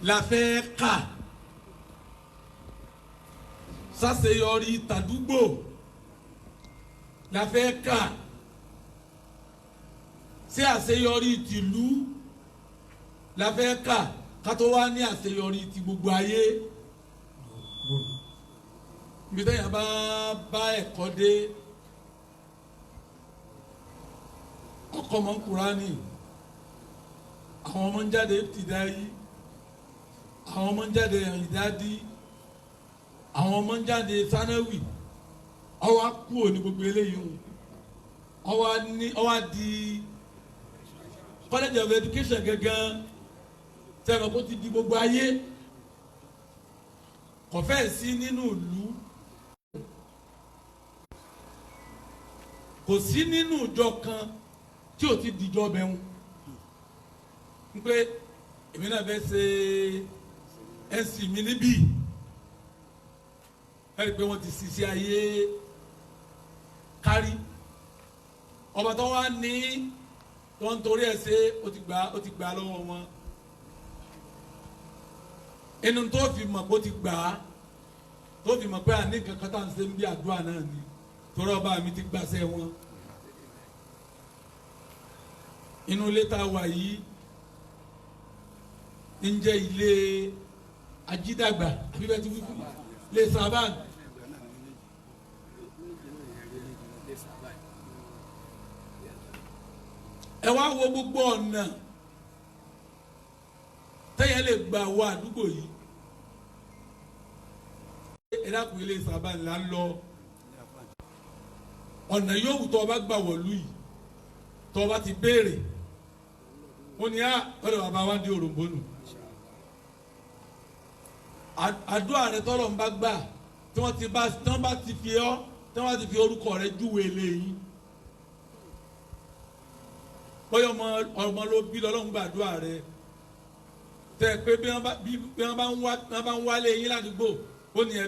la fẹ́ kà ṣàṣeyọrí tàdúgbò la fẹ́ kà ṣé àṣeyọrí tìlú la fẹ́ kà ká tó wá ní àṣeyọrí ti gbogbo ayé ibi tẹ́yà bá ẹ̀kọ́ dé ọkọ̀ mọ́ Kùránì àwọn ọmọ ń jáde tìdáyí àwọn ọmọ ń jáde ìdádí àwọn ọmọ ń jáde sánáwì ọwọ́ kú òní gbogbo eléyìí ọwọ́ di college of education gẹ́gẹ́ sẹ́wọ̀n kó ti di gbogbo ayé kò fẹ́ sí nínú ìlú kò sí nínú ìjọ kan tí ò ti dìjọ bẹ̀rù ń pé èmi náà fẹ́ ṣe ẹ̀sìn mi níbí ẹ̀rí pé wọ́n ti ṣiṣẹ́ ayé kárí ọba tó wá ní tó ń torí ẹ̀ ṣe ó ti gbà lọ́wọ́ wọn inú tó fi mọ̀ pé ó ti gbà á tó fi mọ̀ pé àní kankan tá à ń ṣe ń bí àdúrà náà ni torí ọba mi ti gbàṣẹ wọn inú ilé tá a wà yìí ń jẹ́ ilé ajídàgbà àbí bẹ́ẹ̀ ti wí fún mi lè sábà ẹ wá wo gbogbo ọ̀nà tẹ́yẹ lè gbà wọ àdúgbò yìí ẹ dákun ilé sábà ńlá ń lọ ọ̀nà yòówù tó o bá gbà wọ̀lú yìí tó o bá ti béèrè ó ní ọ̀dọ̀ bàbá wa ń di òròǹbónú àdúrà rẹ tọ́lọ̀ ń bá gbà tí wọ́n bá ti fi orúkọ rẹ júwe eléyìí bóyá ọmọ ló bí lọ́lọ́run gbàdúrà rẹ tẹ pé bí wọ́n bá ń wálé yín ládùúgbò ó ní ẹ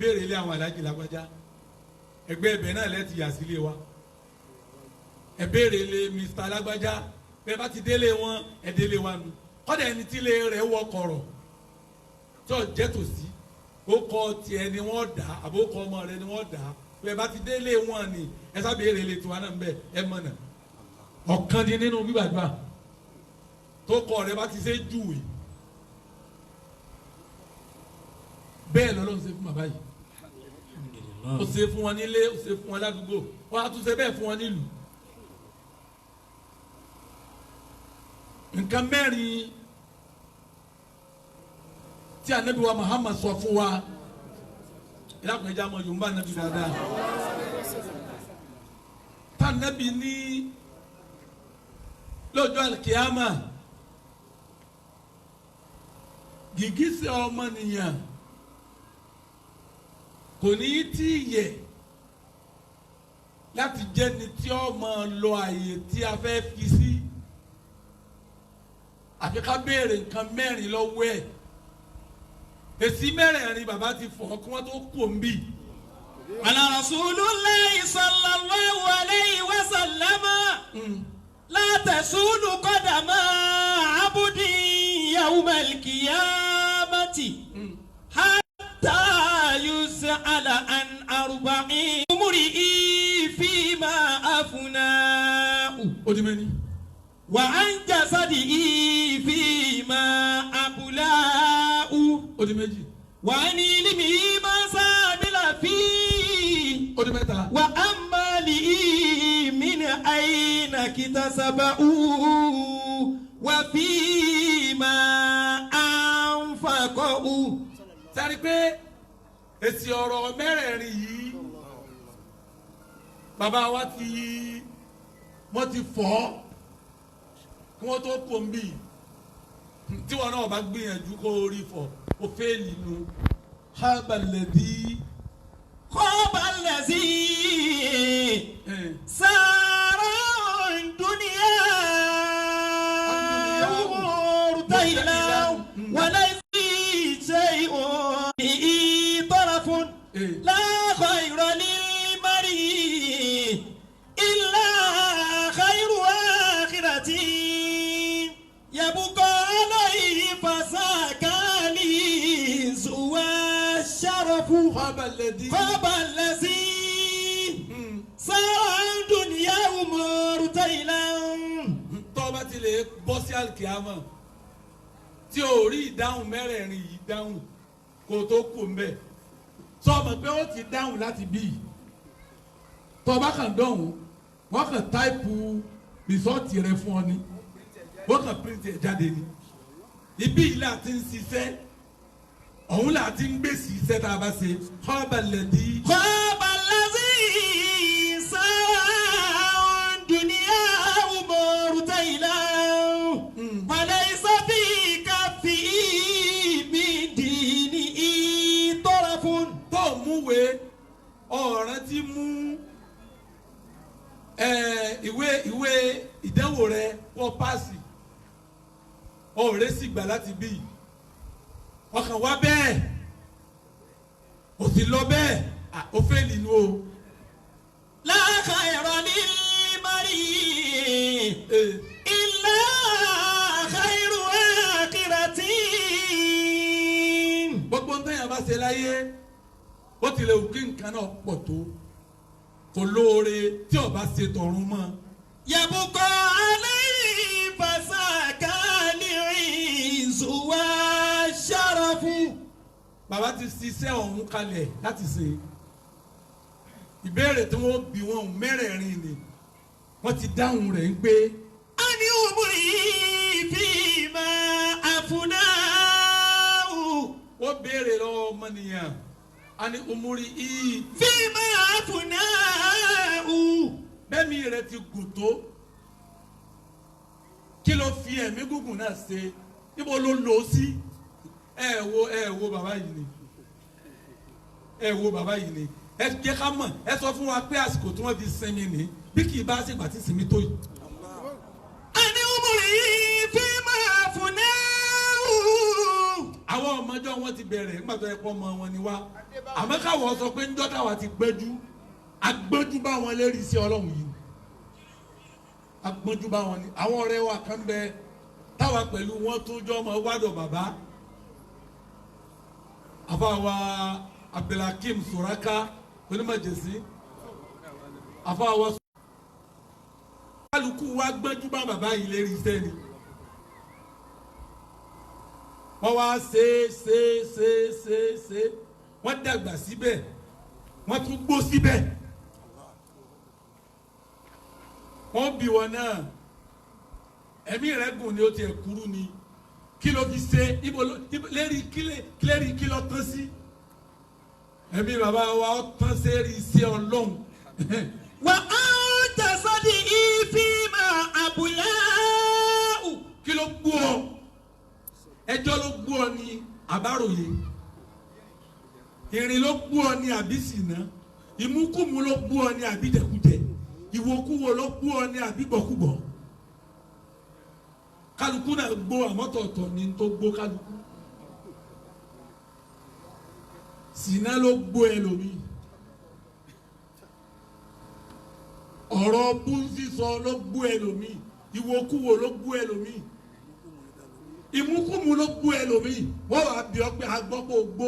béèrè ilé àwọn alájì lágbájá ẹgbẹ́ ẹbẹ̀ náà lẹ́ẹ̀tì yà sílé wa ẹ béèrè ilé Mr. lágbájá bẹ́ẹ̀ bá ti délé wọn ẹ délé wa nù kọ́dà ẹni tí ilé rẹ̀ wọ kọ̀rọ̀ tí ò jẹ́ tòsí ó kọ tiẹ̀ ni wọ́n dà àbó kọ ọmọ rẹ̀ ni wọ́n dà bẹ́ẹ̀ bá ti délé wọn ni ẹ sábẹ́ẹ̀rẹ̀ ilé tiwa náà ń bẹ̀ ẹ mọ̀ náà ọ̀kan di nínú gbígbàdúrà tó kọ rẹ̀ bá ti ṣe júwe bẹ́ẹ̀ lọ́lọ́run ṣe fún bàbá yìí ó ṣe fún wọn nílé ó ṣe fún wọn ládùúgbò wọ́n á tún ṣe bẹ́ẹ̀ fún wọn nílùú nǹkan mẹ́rin tí anabi wa Muhammad sọ fún wa ìlàkùnrin ẹja mọ yorùbá anabi dáadáa tá anabi ní lọ́jọ́ alikiyama gìgísẹ̀ ọmọnìyàn kò ní í tí yẹ láti jẹ́ni tí ó máa lọ àyè tí a fẹ́ fi sí àfi ká béèrè nǹkan mẹ́rin lọ́wọ́ ẹ̀ èsì mẹ́rẹ̀ẹ̀rin bàbá ti fọ̀ kí wọ́n tó kú òǹbí. Ala Rasulullahi sallallahu alayhi wa sallama la tasulu qadama abudin yawmal qiyamati hatta yus'ala an arba'in umrihi fima afna'u. Ó di mẹ́ni. Wa an jasadihi fima abla'u. Ó di méjì. Wa ni ilmihi ma sabila fi. Ó di mẹ́ta. Wa amalihi min ayna kitasabahu. Wa fima anfaqahu. Sáré pé èsì ọ̀rọ̀ mẹ́rẹ̀ẹ̀rin yìí bàbá wa wọ́n ti fọ́ kí wọ́n tó kó mbí tí wọn náà bá gbìyànjú kó rí fọ́ ó fẹ́ẹ̀lì nu hábàlẹ́dí. kọ́bàlẹ́sí sàrọ̀ dúníà rúdàìlà wàlẹ́ sí ṣe ìtọ́ra fún láàkọ́ ìrọ̀lẹ́ mari ilà khairu akhirati yabuqa alayhi fasad. khaba alladhi. khaba allazi sara dunya murtailan. tó bá ti lè bọ́ sí alikiyama tí o rí ìdáhùn mẹ́rẹ̀ẹ̀rin yìí dáhùn kó tó kù ń bẹ̀ sọ ma pé ó ti dáhùn láti bí i tó bá kàn dọ̀hún wọ́n kàn táìpù rìsọ́ọ̀tì rẹ fún ọ ni wọ́n kàn píríntì ẹ̀ jáde ni ibi yìí là ti ń ṣiṣẹ́ ọ̀hún là ti ń gbèsè iṣẹ́ tá a bá ṣe khaba alladhi. khaba allazi sara dunya murtailan. وليس في كفه من دينه طرف. tó múwe ọ̀ràn ti mú ìwé ìdánwò rẹ wọ́n páàsì ọ̀rẹ́ sì gbà láti bí ọkàn wá bẹ́ẹ̀ ò sì lọ bẹ́ẹ̀ ó fẹ́ nínú o. لا خير للمرء إلا خير آخرة. gbogbo ń tẹ́yàn bá ṣe láyé ó tilẹ̀ wù kí nǹkan náà pọ̀ tó kò lóore tí ó bá ṣe tọ̀run mọ́. يبقى عليه فساك العز والشرف. bàbá ti ṣiṣẹ́ ọ̀hún kalẹ̀ láti ṣe ìbéèrè tí wọ́n bí wọn mẹ́rẹ̀ẹ̀rin ni wọ́n ti dáhùn rẹ̀ ń pé. أن يمري فيما أفناه. wọ́n béèrè lọ́wọ́ ọmọnìyàn a ní umuri iyì. فيما أفناه. bẹ́ẹ̀ni rẹ̀ ti gùn tó kí ló fi ẹ̀mí gúngùn náà ṣe níbo ló lò ó sí. ẹ wo bàbá yìí ni ẹ wo bàbá yìí ni ẹ jẹ́ ká mọ̀ ẹ sọ fún wa pé àsìkò tí wọ́n fi sinmi ni bí kì í bá ṣègbà tí sinmi tó yìí. أن يمري فيما أفناه. àwọn ọmọjọ́ wọn ti bẹ̀rẹ̀ nígbà tó yẹ kó ọmọ wọn ni wá àmọ́ káwọn sọ pé ńjọ́ táwa ti gbẹ́jú agbẹ́jú bá wọn lérí sí ọlọ́run yìí agbẹ́jú bá wọn ni àwọn ọ̀rẹ́ wa kan bẹ táwa pẹ̀lú wọn tó jọ ọmọ wádọ̀ bàbá àfàwà Abdulhakeem Suraka onímọ̀jẹ̀sí àfàwà kálukú wa gbẹ́jú bá bàbá yìí lérí iṣẹ́ ni wọ́n wá ṣe wọ́n dàgbà síbẹ̀ wọ́n tún gbó síbẹ̀ wọ́n bí wọn náà ẹ̀mí rẹ̀ gùn ni ó tiẹ̀ kúrú ni kí ló fi ṣe ibo lérí kí ló tán sí ẹ̀mí bàbá wa ó tán sérí iṣẹ́ ọlọ́run. وأنت صديقي فيما أبلاه. kí ló gbó ọ ẹjọ́ ló gbó ọ ní àbáròyé ìrìn ló gbó ọ ní àbísìnà ìmúkùmù ló gbó ọ ní àbídẹ̀kúdẹ̀ ìwòkúwò ló gbó ọ ní àbígbọ̀kúgbọ̀ kálukú náà gbó àmọ́tọ̀ọ̀tọ̀ ní tó gbó kálukú sìnà ló gbó ẹlòmíì ọ̀rọ̀ búńsísọ ló gbó ẹlòmíì ìwòkúwò ló gbó ẹlòmíì ìmúkùmù ló gbó ẹlòmíì wọ́n wàá bí ọ pé agbọ́pọ̀ gbó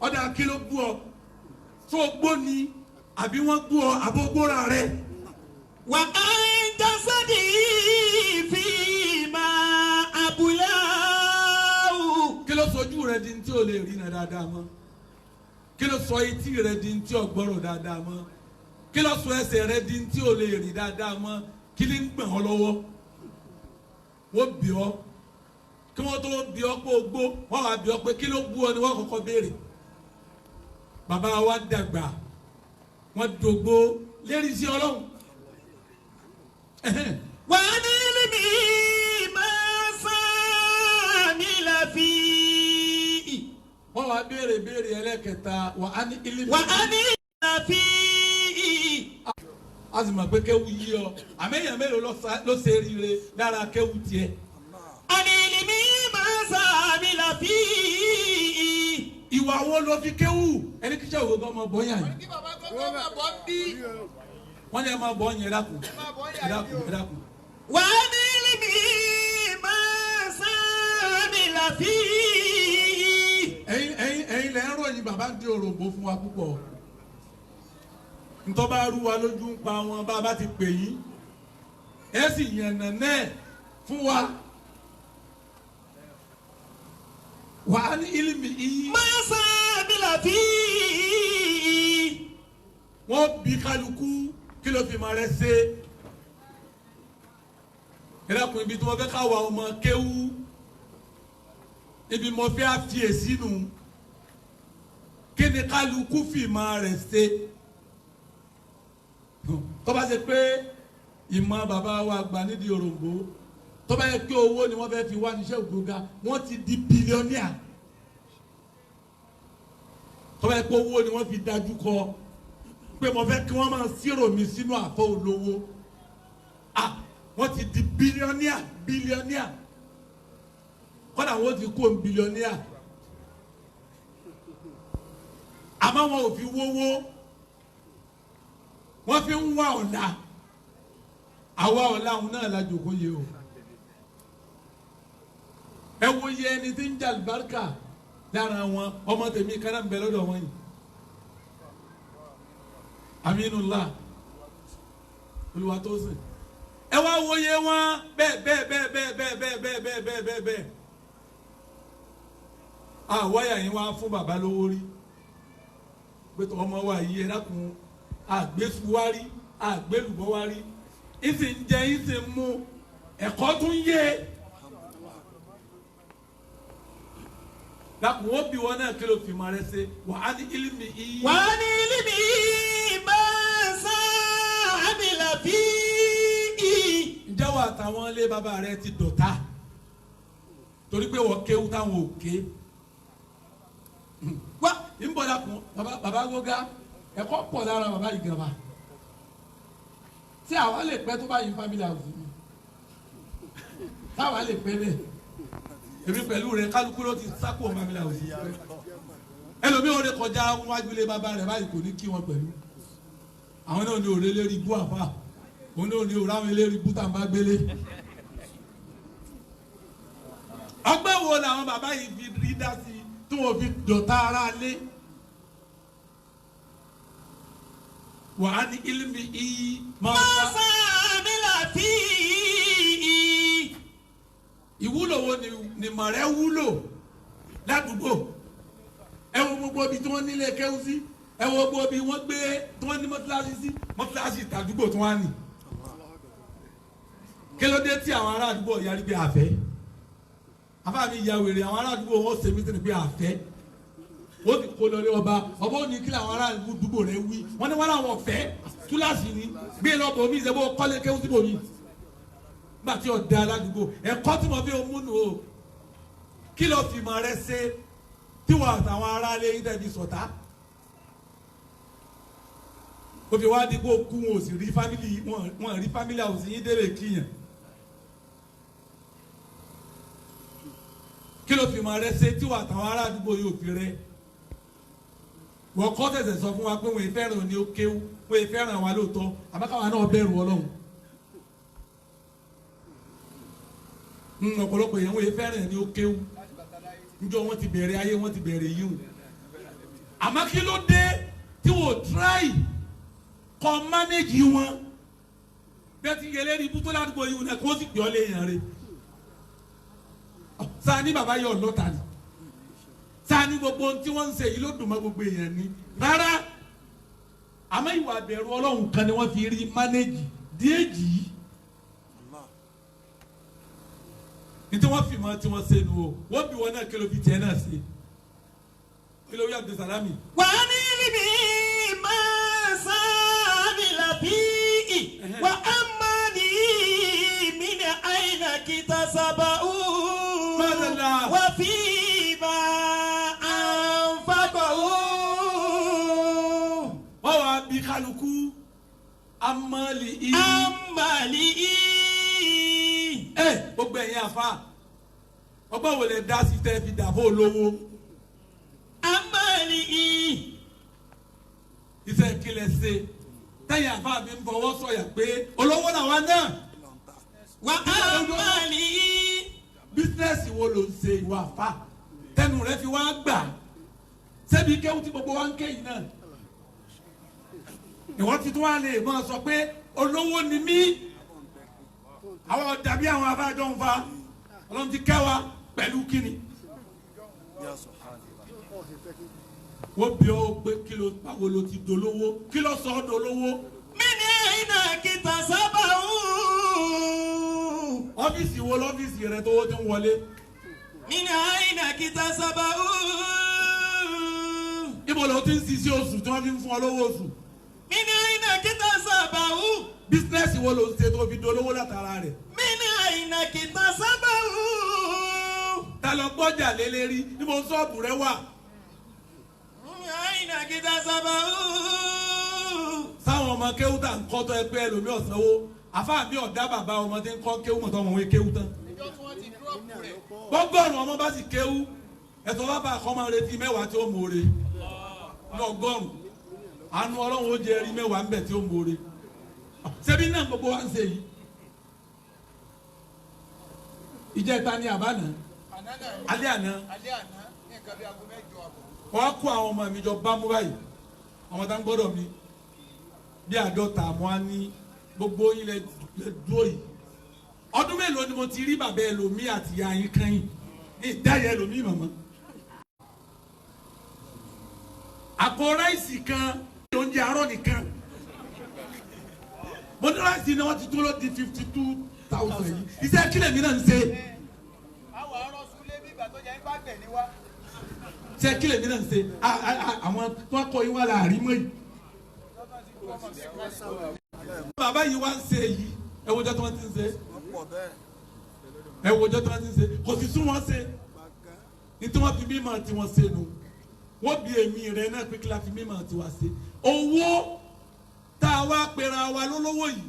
ọ̀dà kí ló gbó ọ tó gbó ni àbí wọ́n gbó ọ àbógbóra rẹ. وأنت صديقي فيما أبلاه. kí ló sojú rẹ di tí o lè rí náà dáadáa mọ́ kí ló sọ etí rẹ di tí o gbọ́rọ̀ dáadáa mọ́ kí ló sọ ẹsẹ̀ rẹ di tí o lè rí dáadáa mọ́ kí ni ń gbọ̀n ọ lọ́wọ́ wọ́n bí ọ kí wọ́n tó bí ọ pé o gbó wọ́n wá bí ọ pé kí ló gbó ọ ni wọ́n kọ́kọ́ béèrè bàbá wa dàgbà wọ́n dògbó lérí sí ọlọ́run. وعن علمي ما سامل فيه. wọ́n wá béèrè ẹlẹ́kẹta wà ní ilé. وعن فيه. a sì mọ̀ pé kéwù yí ọ àmẹ́yàn mélòó ló ṣe rire lára kéwù tiẹ̀. عن علمي ما سامل فيه. ìwà wo ló fi kéwù ẹni kí sẹ́wọ̀n gbọ́ ọmọ bọ́yà yìí. wọ́n ní ẹ máa bọ́ ọ̀yìn ẹ dákun ẹ dákun. وعن علمي ما سامل فيه. ẹ̀yin lẹ́ ń ròyìn ròyìn bàbá ń di òròǹbó fún wa púpọ̀ ntọ́ bá rú wa lójú ń pa wọn bá a bá ti pè yín ẹ sì yànnà náà fún wa wà á ní ilimi yìí. Masa bilafi. wọ́n bí kálukú kí ló fi máa rẹ ṣe ẹlẹ́kùn ibi tí wọ́n fẹ́ káwa ọmọ kéwú ibi mo fẹ́ àfiyèsí nù kí ni kálukú fi máa rẹ ṣe tó bá ṣe pé ìmọ̀ bàbá wa gbà nídìí òròǹbó tó bá yẹ kí owó ni wọ́n fẹ́ fi wá níṣẹ́ ògbóga wọ́n ti di bílíọ̀nìà tó bá yẹ kí owó ni wọ́n fi dájú kọ pé mo fẹ́ kí wọ́n máa ṣírò mi sínú àfọ olówó wọ́n ti di bílíọ̀nìà kọ́dà wọ́n ti kó bílíọ̀nìà àmọ́ wọn ò fi wówó wọ́n fi ń wá ọ̀la àwa ọ̀la òun náà la jòkó yé o ẹ wo yẹ ẹni tí ń jà lùbáríkà lára wọn ọmọ tèmi kan náà ń bẹ lọ́dọ̀ wọn yìí Aminullah Olúwatósìn ẹ wá wo yẹ wọn bẹ́ẹ̀ àwọ̀yà yín wá fún bàbá lówó rí pé ọmọ wa yìí ẹ dákun àgbésùwárí àgbélùbọ́wárí ìsìn jẹ ìsìn mu ẹ̀kọ́ tún yé dákun wọ́n bí wọn náà kí ló fi máa rẹ ṣe wà á ní ilimi yìí. Wà á ní ilimi Masa bilafi. ǹjẹ́ wà táwọn ilé bàbá rẹ ti dọ̀tá torí pé wọ́n kéwú táwọn ò ké wá ìbọ̀dà kún bàbá gbóga ẹ̀kọ́ pọ̀ lára bàbá yìí gan ba tí àwa lè pẹ́ tó bá yin family house mi táwa lè pẹ́ bẹ́ẹ̀ èmi pẹ̀lú rẹ kálukú ló ti sákò family house yìí pẹ́ ẹlòmíì ò lè kọjá wájú ilé bàbá rẹ báyìí kò ní kí wọn pẹ̀lú àwọn náà ní òré lérí bú àfà òun náà ní òrá wọn lérí bú tàǹbà gbélé ọgbẹ́ wo làwọn bàbá yìí fi rí dá sí tí wọ́n fi dọ̀tá ara lé. Wà á ní ilimi yìí. Masa bilafi. ìwúlò wo ni mọ̀rẹ́ wúlò ládùúgbò ẹ wo gbogbo ibi tí wọ́n nílé kẹ́hún sí ẹ wo gbogbo ibi wọ́n gbé tí wọ́n ní mọ́tíláṣí sí mọ́tíláṣí tàdúgbò tí wọ́n á nì kí ló dé tí àwọn ará àdúgbò yarí pé àfẹ́ afáàmì ìyá wèrè àwọn ará àdúgbò wọn ṣe mí sí ni pé àfẹ́ wọ́n ti kó lọlé ọba ò ní kí làwọn ará àdúgbò rẹ wí wọ́n ní wọ́n làwọn fẹ́ túláàsì ni gbé lọ́bọ̀ mi ìṣẹ́ bó kọ́lé kẹ́hún síbò mi nígbà tí ọ̀dà aládùúgbò ẹ̀kọ́ tí mo fi múnú o kí ló fi mọ̀ rẹ ṣe tí wọ́n àtàwọn ará ilé yín tẹ̀bi sọ̀tá ó fi wá di kó kú wọn ò sì rí fámìlì wọn rí fámìlì àwọn òsì yín délé kíyàn kí ló fi mọ̀ rẹ ṣe tí wọ́n àtàwọn ará àdúgbò yóò fi rẹ wọ́n kọ́ tẹ̀sẹ̀ sọ fún wa pé wọ́n fẹ́ràn ní ó kéwú wọ́n fẹ́ràn wa lóòótọ́ àbákáwa náà bẹ̀rù Ọlọ́run ọ̀pọ̀lọpọ̀ èèyàn wọ́n fẹ́ràn ní ó kéwú níjọ́ wọ́n ti bẹ̀rẹ̀ ayé wọ́n ti bẹ̀rẹ̀ yíwù àmọ́ kí ló dé tí wọ́n tíráì kọ́ mánéjì wọn bẹ́ẹ̀ ti yẹlé ní ibùdó ládùúgbò yìí náà kó sì pè ọ́ léèyàn rẹ̀ sáà ní bàbá yọ ọlọ́ta ni sáà ní gbogbo ohun tí wọ́n ń ṣe yìí ló dùn mọ́ gbogbo èèyàn ni rárá àmọ́ ìwà àbẹ̀rù Ọlọ́run kan ni wọ́n fi rí mánéjì díèjì yìí ní tí wọ́n fi mọ́ tí wọ́n ṣe nu o wọ́n bí wọn náà kí ló fi tiẹ̀ náà ṣe kí ló wí Abdulsalami. Wà á ní ilimi Masa bilafi. Wà á má ní min ayna kitasabahu. Wà fi ma anfaqahu. wọ́n wá bí kálukú amali i. gbogbo ẹ̀yin àfa ọgbọ́n wo lè dá sí tẹ́ fi dàbò olówó. Amali iṣẹ́ kílẹ̀ ṣe tẹ́yìn àfa mi ń fọwọ́ sọ̀yà pé olówó làwọn náà. wà amali bísínẹ́sì wo ló ń ṣe ìwà àfa tẹnu rẹ fi wá gbà ṣebí kéwù tí gbogbo wa ń ké yìí náà ìwọ ti tún wá lè máa sọ pé olówó ni mí àwọn dàbí àwọn abájọ ń fa Ọlọ́run ti kẹ́ wa pẹ̀lú kíni wọ́n bí ọ pé kí ló báwo ló ti dolówó kí ló sọ ọ́ dolówó. Mini aina kita sabahu. ọ́fíìsì wo lọ́fíìsì rẹ tó ti ń wọlé. Mini aina kita sabahu. ibo ló ti ń sisi oṣù tí wọ́n fi ń fún ọ lówó oṣù. Mini aina kita sabahu. bísínẹ́sì wo ló ń ṣe tó fi dolówó látara rẹ̀. Mini aina kita sabahu. ta ló gbọ́jà lélẹ́rí níbo ṣọ́ọ̀bù rẹ wà. Mini aina kita sabahu. sáwọn ọmọ kéwú tà ń kọ́ tó ẹgbẹ́ ẹlòmíì ọ̀sánwó àfáà mi ọ̀dá bàbá ọmọ tí ń kọ́ kéwú mọ̀tọ́ ọmọ wọn kéwú tán. gbọ́gọ́rùn ọmọ bá sì kéwú ẹ̀tọ́ bàbá àkọ́mọ retí mẹ́wàá tí ó mọ̀ọ́re ní ọgọ́rùn àánú Ọlọ́run ó jẹ́ rí mẹ́wàá ńbẹ̀ tí ó mọ̀ọ́re ṣebí náà gbogbo wa ń ṣe yìí. ìjẹta ni àbáná alẹ́ àná wọ́n kó àwọn ọmọ mi jọ bámú báyìí ọmọ tá ń gbọ́dọ̀ mi bí àádọ́ta àmọ́ á ní gbogbo ilẹ̀ dúró yìí ọdún mélòó ni mo ti rí bàbá ẹlòmíì àti ìyá yín kan yìí ní ìdáyà ẹlòmíì mọ̀mọ́. àpò ráìsì kan oúnjẹ àárọ̀ nìkan mo ní ráìsì náà wọ́n ti dúró di 52,000 yìí iṣẹ́ kílẹ̀ mi náà ń ṣe. àwọn arọ súnlé bí ìgbà tó jẹ́ ipá tẹ̀ ní wá. iṣẹ́ kílẹ̀ mi náà ń ṣe àwọn tó ń kọ́ yín wá láàrin mọ́ yìí. bàbá yìí wá ń ṣe yìí ẹ wo ọjọ́ tí wọ́n ti ń ṣe ẹ wo ọjọ́ tí wọ́n ti ń ṣe kò sì sún wọn ṣe ní tí wọ́n fi mímọ̀ tí wọ́n ṣe nu wọ́n bí èmi rẹ̀ náà pé kí la fi mímọ̀ tí wọ́n ṣe owó tá a wá pera wa lólówó yìí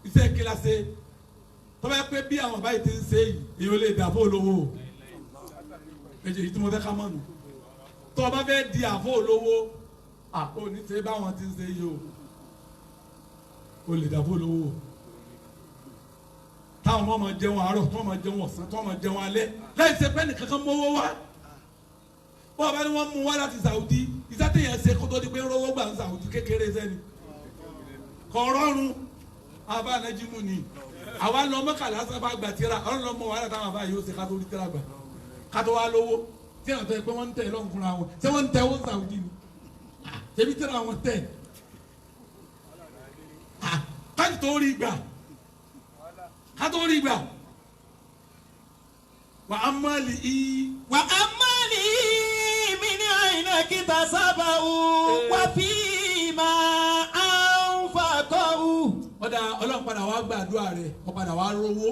iṣẹ́ kí la ṣe tó bá pé bí àwọn báyìí ti ń ṣe yìí èyí ò lè dà fún olówó èjì yìí tí mo fẹ́ ká mọ̀ nù tó o bá fẹ́ di àfọ olówó ò ní ṣe báwọn ti ń ṣe yìí o lè dà fún olówó táwọn ọmọ máa jẹun àárọ̀ tí wọ́n máa jẹun ọ̀sán tí wọ́n máa jẹun alẹ́ láì ṣe pé nìkan kan mówó wá bó o bá ní wọ́n mú wá láti Saudi ìsátẹ̀yẹ ṣe kó tó di pé rówó gbà ń Saudi kékeré sẹ́ni kọ̀ rọrùn àbá nàìjíríà ni àwa lọ mọ́kànlá sábà gbà tíra ọ̀rọ̀ lọ́mọ wàhálà táwọn àbá yìí ó ṣe ká tó rí tíra gbà ká tó wá lówó tí àwọn tó yẹ pé wọ́n ń tẹ̀ lọ́n fúnra wọn ṣé wọ́n ń tẹ̀ wọ́n Saudi ni ṣebí tíra wọn tẹ̀ káàtì tó rí gbà ká tó rí gbà wà á mọ́lì í. Wa amali min aina kita sabahu wa fi ma anfaqahu. ọ̀dà Ọlọ́run padà wá gbàdúrà rẹ̀ wọ́n padà wá rówó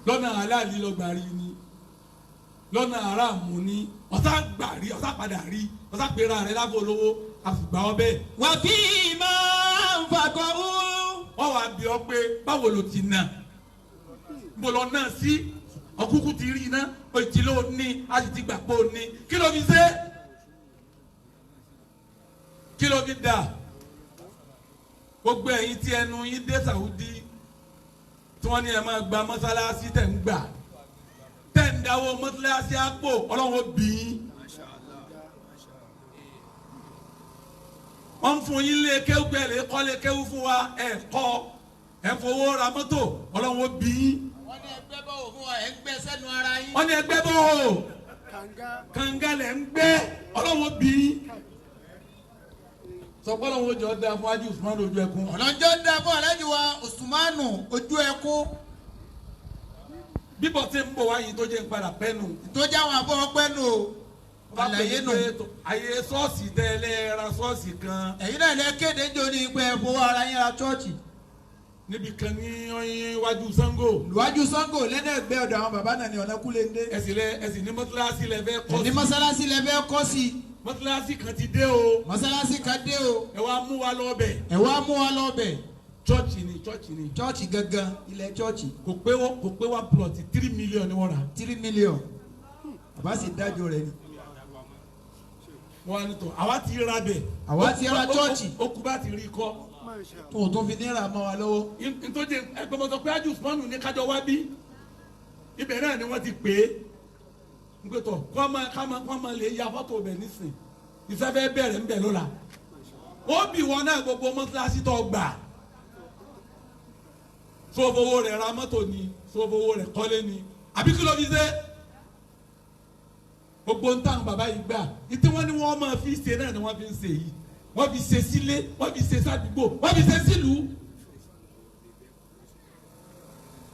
lọ́nà aláàlí lọ́gbàrí ni lọ́nà aráàmù ni ọ̀sá gbàrí ọ̀sá padà rí ọ̀sá pera rẹ̀ lábọ̀ olówó àfìgbà ọbẹ̀. Wa fi ma anfaqahu. wọ́n wá bí ọ pé báwo ló ti nà mo lọ náà sí ọkùnkùn ti rí iná òtí ló ní a sì ti gbà pé ó ní kí ló fi ṣe kí ló fi dà gbogbo ẹ̀yin tí ẹnu yín dé Saudi tí wọ́n ní ẹ máa gba mọ́sálásí tẹ̀ ń gbà tẹ̀ ń dáwọ́ mọ́sálásí àpò Ọlọ́run bí yín wọ́n fún yín lé kéwú gbẹ̀lẹ́ kọ́lé kéwú fún wa ẹ̀ kọ́ ẹ̀ fowó ra mọ́tò Ọlọ́run bí yín. wọ́n ní ẹgbẹ́ bọ́wọ̀ fún wa ẹ̀ ń gbẹ́ sẹ́nu ara yín. wọ́n ní ẹgbẹ́ bọ́wọ̀ kànga lẹ̀ ń gbẹ́ Ọlọ́run bí yín. sọpọ́ lọ́wọ́ jọ da fún ajú Usmanu ojú ẹkún. ọ̀nàjọ́ da fún aláàjì wa Usmanu ojú ẹkún. bíbọ̀ tí ń bọ̀ wáyé tó jẹ́ ń padà pẹ́nu. tó já wọn àbọ̀ pẹ́nu o. àlàyé nù. àyè ṣọ́ọ̀ṣì tẹ́lẹ̀ ra ṣọ́ọ̀ṣì kan. ẹ̀yin náà lẹ kéde jọ ní ipò ẹ̀fọ́ ara yín ra chọ́ọ̀chì. níbi kan ní iwájú Ṣàngó. iwájú Ṣàngó lẹ́nà ẹgbẹ́ ọ̀dọ̀ àwọn bàbá náà ní ọ̀nà Kúlẹ́ndé. ẹ̀sìn ní mọ́tíláṣí lẹ fẹ́ kọ́ sí. ní mọ́sálásí lẹ fẹ́ kọ́ sí. mọ́tíláṣí kan ti dé o. mọ́sálásí kan dé o. ẹ wá mú wa lọ bẹ̀. ẹ wá mú wa lọ bẹ̀. chọ́ọ̀chì ni chọ́ọ̀chì ni. chọ́ọ̀chì gangan ilẹ̀ chọ́ọ̀chì. kò pé wá plot 3 million ni wọ́n rà. 3 million. bàbá sì dájọ́ rẹ̀ ni. wọ́n á ní tọ́ àwa ti ra bẹ̀. àwa ti ra chọ́ọ̀chì. ó kú bá ti rí kọ́. tó tó fi náírà mọ́ wa lọ́wọ́. nítorí ẹgbẹ́ mọ́tò pé ájú Usmanu ní kájọ wá bí ibẹ̀ náà ni wọ́n ti pè é ngbẹtọ kọ́mọ lè ya fọ́tò bẹ̀ nísìn ìfẹ́ fẹ́ bẹ̀rẹ̀ ń bẹ̀ lọ́la ó bì wọn náà gbogbo mọ́sálásí tó gbà sọ́fowó rẹ̀ ra mọ́tò ni sọ́fowó rẹ̀ kọ́lé ni àbí kí ló fi ṣe gbogbo ntàn bàbá yìí gbà ìtí wọ́n ní wọ́n máa fi ṣe náà ni wọ́n fi ń ṣe yìí wọ́n fi ṣe sílé wọ́n fi ṣe sádùúgbò wọ́n fi ṣe sílùú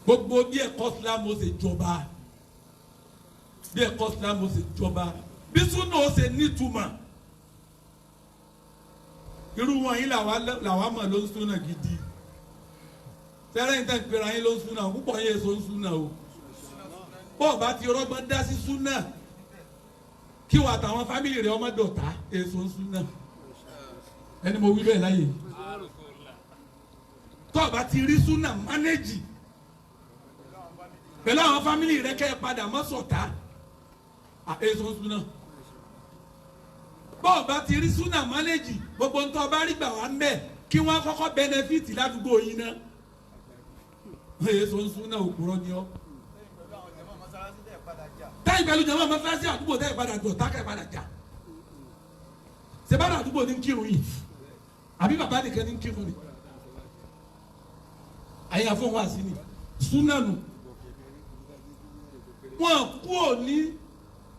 gbogbo bí ẹ̀kọ́ Ìsìlámù ṣe jọba bí ẹ̀kọ́ Ìsìlámù ṣe jọba bí súnà ó ṣe nítumọ̀ irú wọn yìí làwa mọ̀ ló ń súnà gidi sẹ́rẹ́ yìí tẹ̀ ń pera yín ló ń súnà púpọ̀ yẹn èso ń súnà o bọ́ọ̀ bá ti rọ́gbọ́n dá sí súnà kí wà táwọn fámìlì rẹ̀ ọmọ dọ̀tá èso ń súnà ẹni mo wí bẹ́ẹ̀ láyè tọ́ọ̀ bá ti rí súnà mánéjì pẹ̀lú àwọn fámìlì rẹ̀ kẹ́ ẹ padà mọ́ sọ̀tá èso ń súnà bọ́ọ̀ bá ti rí súnà mánéjì gbogbo ń tọ́ bá rí gbà wá ń bẹ̀ kí wọ́n kọ́kọ́ bẹ́nẹ́fìtì ládùúgbò yín náà èso ń súnà òkúrọ́ ni ọ́ táyì pẹ̀lú jẹ́wọ́ mọ́sálásí àdúgbò táyì padà jọ tákà padà jà sèbára àdúgbò ní kírun yìí àbí bàbá nìkan ní kírun ni àyè àfọwọ́ wá sí ni súnà nù wọn kú òní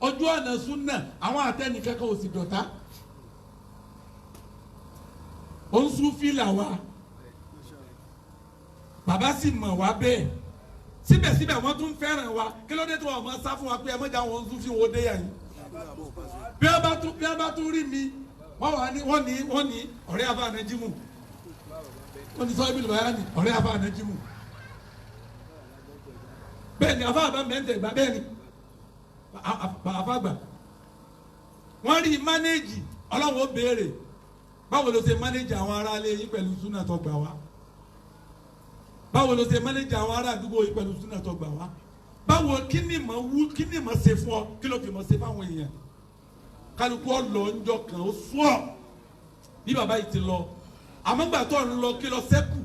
ọjọ́ ọ̀nà súnà àwọn àtẹnìkẹ́kọ̀ọ́ òsì dọ̀tá ó ń sún fílà wa bàbá sì mọ̀ wá bẹ́ẹ̀ síbẹ̀síbẹ̀ wọ́n tún fẹ́ràn wa kí ló dé tí wọ́n máa sá fún wa pé ẹ mọ̀jà wọn tún fi wo dé yàrá bí wọ́n bá tún rí mi wọ́n ní ọ̀rẹ́ afa anajimu wọ́n ní sọ́ọ́ ibìlú báyà ní ọ̀rẹ́ afa anajimu bẹ́ẹ̀ ni afa àbá mẹ́ntẹ̀ gbà bẹ́ẹ̀ ni afa gbà wọ́n rí mánéjì ọlọ́run ó béèrè báwo ló ṣe mánéjì àwọn aráalé yín pẹ̀lú súnà tó gbà wá báwo ló ṣe mánéjì àwọn ará àdúgbò yìí pẹ̀lú súnà tó gbà wá báwo kí ni mo ṣe fún ọ kí ló fi mo ṣe fáwọn èèyàn kálukú ọlọ ńjọ kan ó sún ọ bí bàbá yìí ti lọ àmọ́gbà tó ń lọ kí lọ sẹ́kù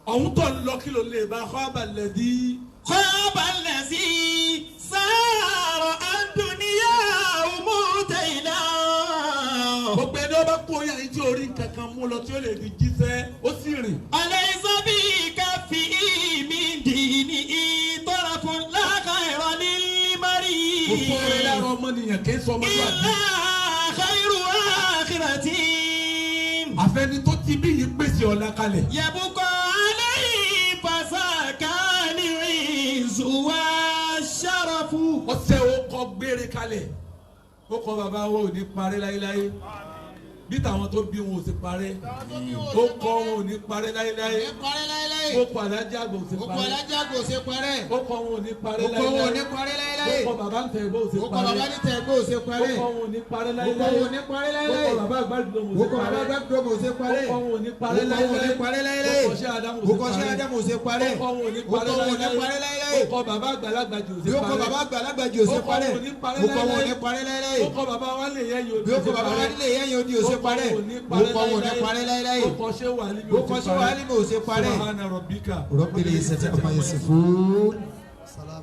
ọ̀hún tó ń lọ kí ló lè bá khabalẹ̀ sí sáárọ̀ àdúnyá òmùtẹ̀ ìlà. gbogbo ẹni ọba kó yàn yín tí orí kankan mú lọ tí ó lè fi jíṣẹ́ ó sì rìn. alẹ́ ìsọ́bí káfí mi dìní ìtọ́ra fún láàkà ẹ̀rọ ní límárì. mo fọ́ ẹ lára ọmọnìyàn kì í sọ ọmọdé àbí. ilá khairu akhirati. àfẹni tó ti bí yìí pèsè ọ̀la kalẹ̀. yabukọ alẹ́ ìfàsàkánì ìzùwà ṣàràfù. ọ̀sẹ̀ ó kọ gbére kalẹ̀ ó kọ bàbá wo ò ní parẹ́ láéláé bí tàwọn tó bí wọn ò sì parẹ́ ó kọ wọn ò ní parẹ́ láéláé ó kọ alájà àgbò ò sì parẹ́ ó kọ wọn ò ní parẹ́ láéláé ó kọ bàbá ń tẹ̀ gbó ò sì parẹ́ ó kọ wọn ò ní parẹ́ láéláé ó kọ bàbá àgbàdùn ò sì parẹ́ ó kọ wọn ò ní parẹ́ láéláé ó kọ ṣẹ́ Ádámù ò sì parẹ́ ó kọ wọn ò ní parẹ́ láéláé ó kọ bàbá àgbàlagbà jù ò sì parẹ́ ó kọ wọn ò ní parẹ́ láéláé ó kọ bàbá wálé yẹn yóò di ò sì parẹ́ ó kọ wọn ò ní parẹ́ láéláé ó kọ ṣé wàhálì mi ò sì parẹ́. Subhana rabbika رب العزة عما يصفون